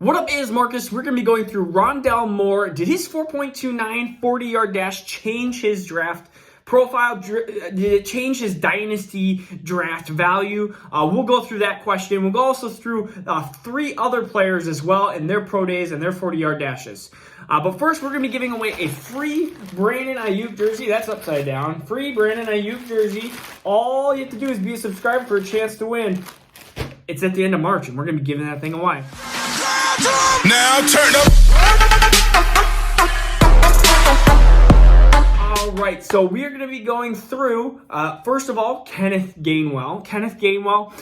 What up, is Marcus? We're going to be going through Rondale Moore. Did his 4.29 40-yard dash change his draft profile? Did it change his Dynasty draft value? We'll go through that question. We'll go also through three other players as well and their pro days and their 40-yard dashes. But first, we're going to be giving away a free Brandon Ayuk jersey. That's upside down. Free Brandon Ayuk jersey. All you have to do is be a subscriber for a chance to win. It's at the end of March, and we're going to be giving that thing away. Now turn up. All right, so we are going to be going through, first of all, Kenneth Gainwell. Kenneth Gainwell,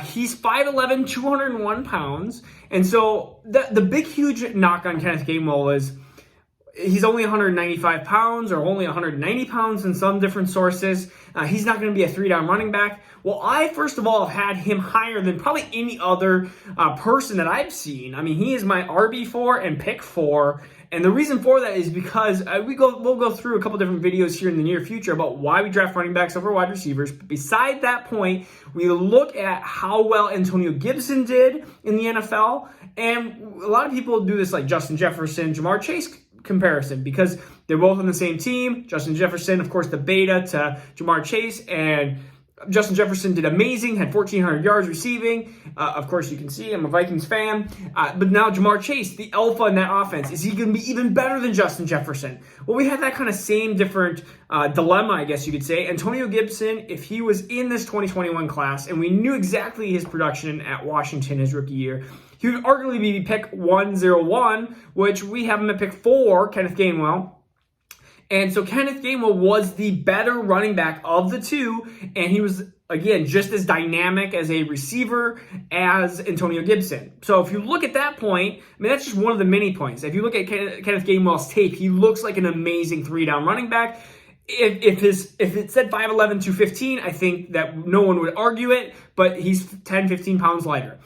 he's 5'11", 201 pounds. And so the big, huge knock on Kenneth Gainwell is he's only 195 pounds or only 190 pounds in some different sources. He's not going to be a three-down running back. Well, I, first of all, have had him higher than probably any other person that I've seen. I mean, he is my RB4 and pick 4. And the reason for that is because we'll go through a couple different videos here in the near future about why we draft running backs over wide receivers. But beside that point, we look at how well Antonio Gibson did in the NFL. And a lot of people do this like Justin Jefferson, Jamar Chase comparison because they're both on the same team. Justin Jefferson, of course, the beta to Jamar Chase, and Justin Jefferson did amazing, had 1,400 yards receiving. Of course, you can see I'm a Vikings fan. But now Jamar Chase, the alpha in that offense, is he going to be even better than Justin Jefferson? Well, we had that kind of same different dilemma, I guess you could say. Antonio Gibson, if he was in this 2021 class, and we knew exactly his production at Washington his rookie year, he would arguably be pick 101, which we have him at pick 4, Kenneth Gainwell. And so Kenneth Gainwell was the better running back of the two, and he was, again, just as dynamic as a receiver as Antonio Gibson. So if you look at that point, I mean, that's just one of the many points. If you look at Kenneth Gainwell's tape, he looks like an amazing three-down running back. If it said 5'11", 215, I think that no one would argue it, but he's 10, 15 pounds lighter.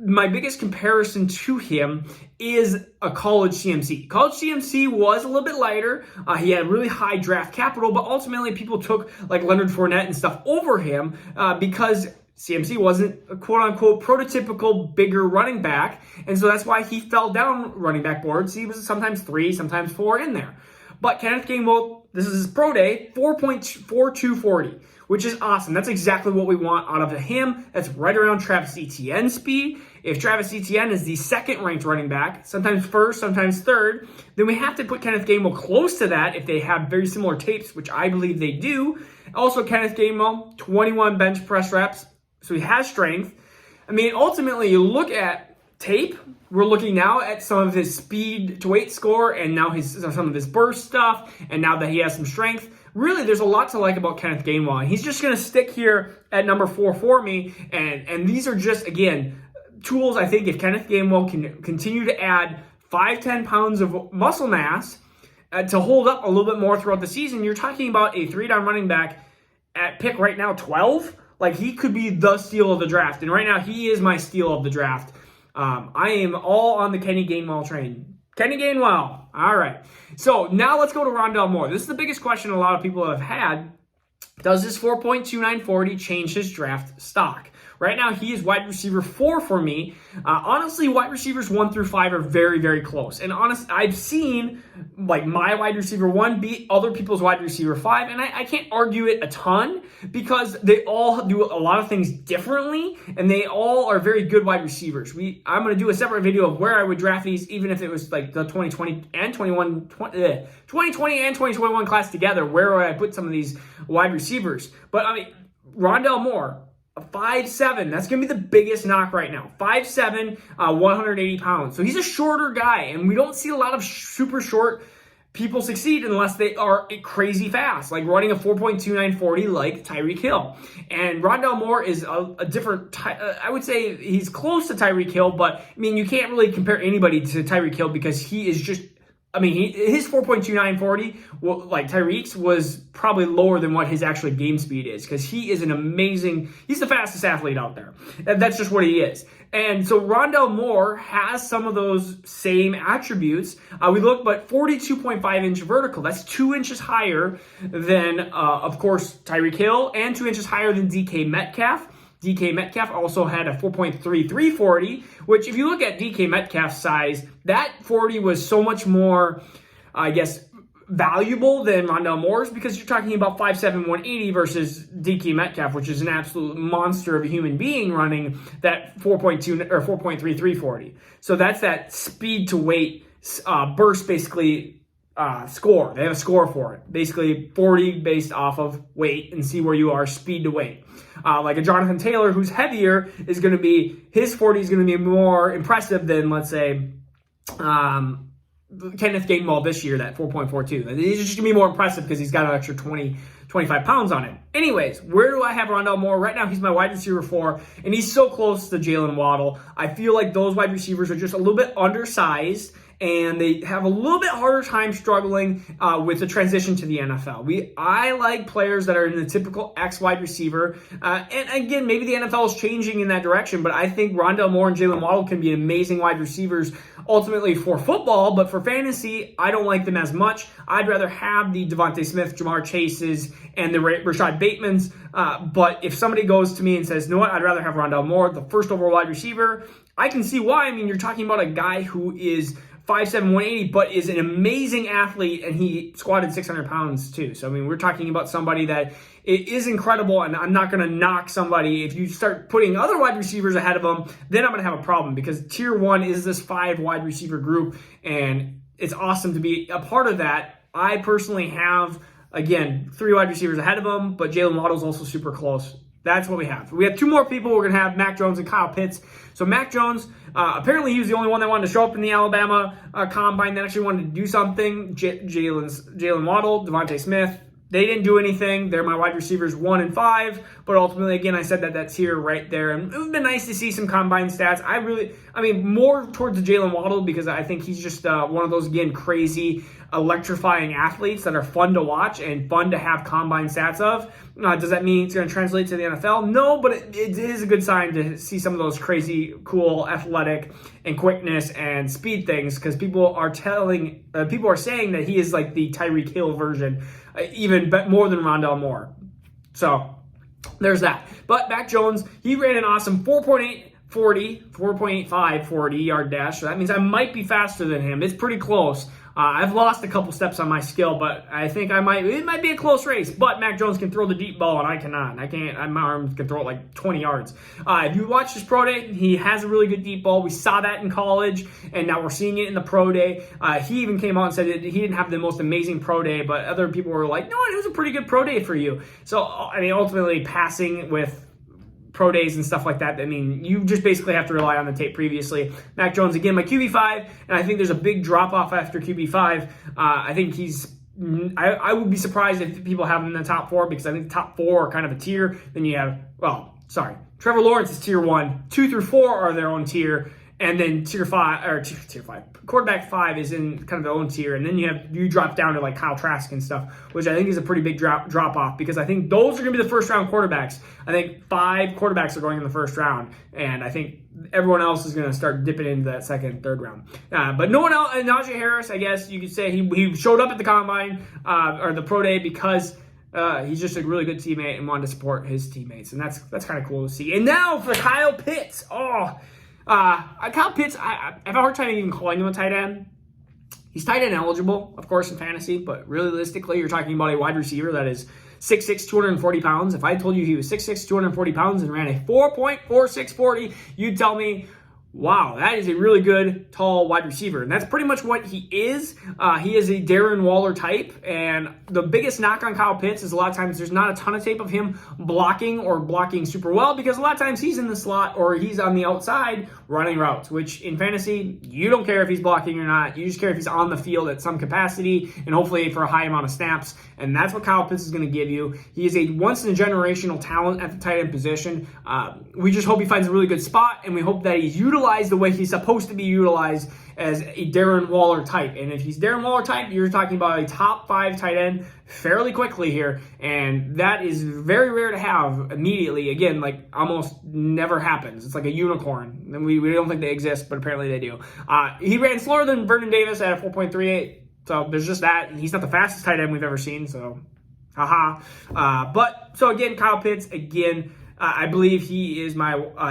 My biggest comparison to him is a college CMC. College CMC was a little bit lighter. He had really high draft capital, but ultimately people took like Leonard Fournette and stuff over him because CMC wasn't a quote-unquote prototypical bigger running back. And so that's why he fell down running back boards. He was sometimes 3, sometimes 4 in there. But Kenneth Gainwell, this is his pro day, 4.4240, which is awesome. That's exactly what we want out of him. That's right around Travis Etienne's speed. If Travis Etienne is the second-ranked running back, sometimes first, sometimes third, then we have to put Kenneth Gainwell close to that if they have very similar tapes, which I believe they do. Also, Kenneth Gainwell, 21 bench press reps, so he has strength. I mean, ultimately, you look at tape, we're looking now at some of his speed to weight score and now some of his burst stuff, and now that he has some strength. Really, there's a lot to like about Kenneth Gainwell, and he's just going to stick here at number 4 for me, and these are just, again, tools. I think if Kenneth Gainwell can continue to add 5-10 pounds of muscle mass to hold up a little bit more throughout the season, you're talking about a three-down running back at pick right now 12. Like, he could be the steal of the draft, and right now he is my steal of the draft. I am all on the Kenny Gainwell train. Kenny Gainwell. All right. So now let's go to Rondale Moore. This is the biggest question a lot of people have had. Does this 4.2940 change his draft stock? Right now, he is wide receiver 4 for me. Honestly, wide receivers 1 through 5 are very, very close. And honestly, I've seen like my wide receiver 1 beat other people's wide receiver 5, and I can't argue it a ton because they all do a lot of things differently, and they all are very good wide receivers. I'm going to do a separate video of where I would draft these, even if it was like the 2020 and 2021 class together, where would I put some of these wide receivers? But I mean, Rondale Moore, 5'7", that's going to be the biggest knock right now. 5'7", 180 pounds. So he's a shorter guy, and we don't see a lot of super short people succeed unless they are crazy fast, like running a 4.2940 like Tyreek Hill. And Rondale Moore is a different, I would say he's close to Tyreek Hill, but I mean, you can't really compare anybody to Tyreek Hill because he is just, I mean, his 4.2940, well, like Tyreek's, was probably lower than what his actual game speed is because he is he's the fastest athlete out there. That's just what he is. And so Rondale Moore has some of those same attributes. We look, but 42.5-inch vertical. That's 2 inches higher than, of course, Tyreek Hill and 2 inches higher than DK Metcalf. DK Metcalf also had a 4.33 40, which if you look at DK Metcalf's size, that 40 was so much more, I guess, valuable than Rondale Moore's, because you're talking about 5'7", 180 versus DK Metcalf, which is an absolute monster of a human being running that 4.2 or 4.33 40. So that's that speed to weight burst, basically. Score. They have a score for it. Basically 40 based off of weight and see where you are speed to weight. Like a Jonathan Taylor, who's heavier, is going to be, his 40 is going to be more impressive than, let's say, Kenneth Gainwell this year, that 4.42. He's just going to be more impressive because he's got an extra 25 pounds on him. Anyways, where do I have Rondale Moore? Right now, he's my wide receiver 4, and he's so close to Jalen Waddle. I feel like those wide receivers are just a little bit undersized, and they have a little bit harder time struggling with the transition to the NFL. I like players that are in the typical X wide receiver. And again, maybe the NFL is changing in that direction, but I think Rondale Moore and Jalen Waddle can be amazing wide receivers ultimately for football, but for fantasy, I don't like them as much. I'd rather have the Devontae Smith, Jamar Chases, and the Rashad Batemans. But if somebody goes to me and says, you know what, I'd rather have Rondale Moore, the first overall wide receiver, I can see why. I mean, you're talking about a guy who is 5'7", 180, but is an amazing athlete, and he squatted 600 pounds too. So, I mean, we're talking about somebody that is incredible, and I'm not going to knock somebody. If you start putting other wide receivers ahead of them, then I'm going to have a problem, because tier 1 is this 5 wide receiver group, and it's awesome to be a part of that. I personally have, again, 3 wide receivers ahead of them, but Jalen Waddle's also super close. That's what we have. We have 2 more people. We're going to have Mac Jones and Kyle Pitts. So Mac Jones, apparently he was the only one that wanted to show up in the Alabama combine that actually wanted to do something. Jalen Waddle, Devontae Smith, they didn't do anything. They're my wide receivers 1 and 5. But ultimately, again, I said that's here right there. And it would have been nice to see some combine stats. I mean, more towards the Jalen Waddle, because I think he's just one of those, again, crazy, electrifying athletes that are fun to watch and fun to have combine stats of. Does that mean it's going to translate to the NFL? No, but it is a good sign to see some of those crazy, cool, athletic, and quickness and speed things, because people are saying that he is like the Tyreek Hill version, even more than Rondale Moore. So there's that. But Mac Jones, he ran an awesome 4.85 40 yard dash. So that means I might be faster than him. It's pretty close. I've lost a couple steps on my skill, but I think it might be a close race. But Mac Jones can throw the deep ball, and I cannot. My arms can throw it like 20 yards. If you watch his pro day, he has a really good deep ball. We saw that in college, and now we're seeing it in the pro day. He even came out and said that he didn't have the most amazing pro day, but other people were like, no, it was a pretty good pro day for you. So, I mean, ultimately passing with pro days and stuff like that, I mean, you just basically have to rely on the tape previously. Mac Jones, again, my QB5, and I think there's a big drop-off after QB5. I think I would be surprised if people have him in the top 4, because I think the top 4 are kind of a tier. Then you have, Trevor Lawrence is tier 1. 2 through 4 are their own tier. And then tier 5, quarterback 5 is in kind of their own tier. And then you drop down to like Kyle Trask and stuff, which I think is a pretty big drop off, because I think those are going to be the first round quarterbacks. I think 5 quarterbacks are going in the first round, and I think everyone else is going to start dipping into that second, third round. But no one else. Najee Harris, I guess you could say he showed up at the combine or the pro day because he's just a really good teammate and wanted to support his teammates, and that's kind of cool to see. And now for Kyle Pitts. Kyle Pitts, I have a hard time even calling him a tight end. He's tight end eligible, of course, in fantasy, but realistically, you're talking about a wide receiver that is 6'6", 240 pounds. If I told you he was 6'6", 240 pounds and ran a 4.46 40, you'd tell me, wow, that is a really good, tall wide receiver. And that's pretty much what he is. He is a Darren Waller type. And the biggest knock on Kyle Pitts is a lot of times there's not a ton of tape of him blocking super well, because a lot of times he's in the slot or he's on the outside running routes, which in fantasy, you don't care if he's blocking or not. You just care if he's on the field at some capacity and hopefully for a high amount of snaps. And that's what Kyle Pitts is going to give you. He is a once-in-a-generational talent at the tight end position. We just hope he finds a really good spot, and we hope that he's utilized the way he's supposed to be utilized as a Darren Waller type. And if he's Darren Waller type, you're talking about a top 5 tight end fairly quickly here. And that is very rare to have immediately. Again, like almost never happens. It's like a unicorn. And we don't think they exist, but apparently they do. He ran slower than Vernon Davis at a 4.38. So there's just that. He's not the fastest tight end we've ever seen. So, haha. But so again, Kyle Pitts, again, I believe he is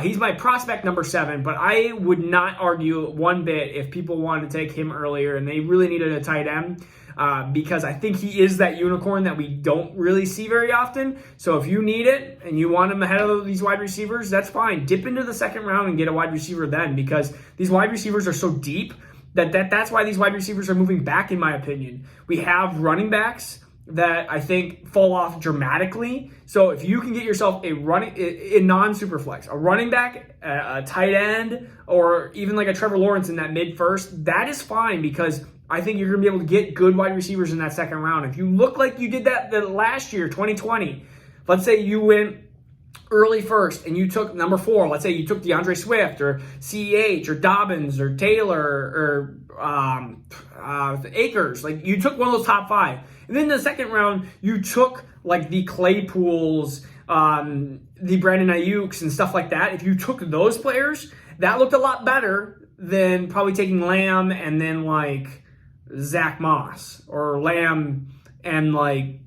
he's my prospect number 7, but I would not argue one bit if people wanted to take him earlier and they really needed a tight end. Because I think he is that unicorn that we don't really see very often. So if you need it and you want him ahead of these wide receivers, that's fine. Dip into the second round and get a wide receiver then, because these wide receivers are so deep that's why these wide receivers are moving back, in my opinion. We have running backs that I think fall off dramatically. So if you can get yourself in non-super flex, a running back, a tight end, or even like a Trevor Lawrence in that mid-first, that is fine, because I think you're going to be able to get good wide receivers in that second round. If you look like you did that the last year, 2020, let's say you went early first and you took number 4, let's say you took DeAndre Swift or CEH or Dobbins or Taylor or Akers, like you took one of those top 5. And then in the second round, you took like the Claypools, the Brandon Ayuk's and stuff like that. If you took those players, that looked a lot better than probably taking Lamb and then like Zach Moss, or Lamb and like,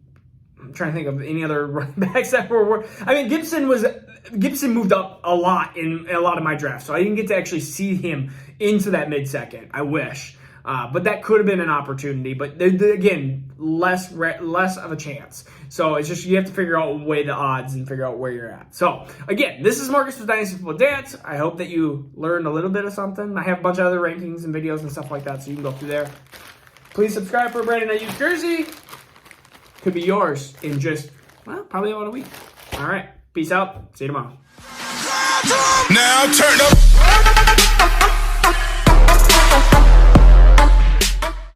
I'm trying to think of any other running backs that were. I mean, Gibson moved up a lot in a lot of my drafts, so I didn't get to actually see him into that mid-second. I wish, but that could have been an opportunity. But again, less of a chance. So it's just you have to figure out weigh the odds and figure out where you're at. So again, this is Marcus with Dynasty Football Dance. I hope that you learned a little bit of something. I have a bunch of other rankings and videos and stuff like that, so you can go through there. Please subscribe for a Brandon Ayuk jersey. Could be yours in just, well, probably about a week. All right. Peace out. See you tomorrow. Now turn up.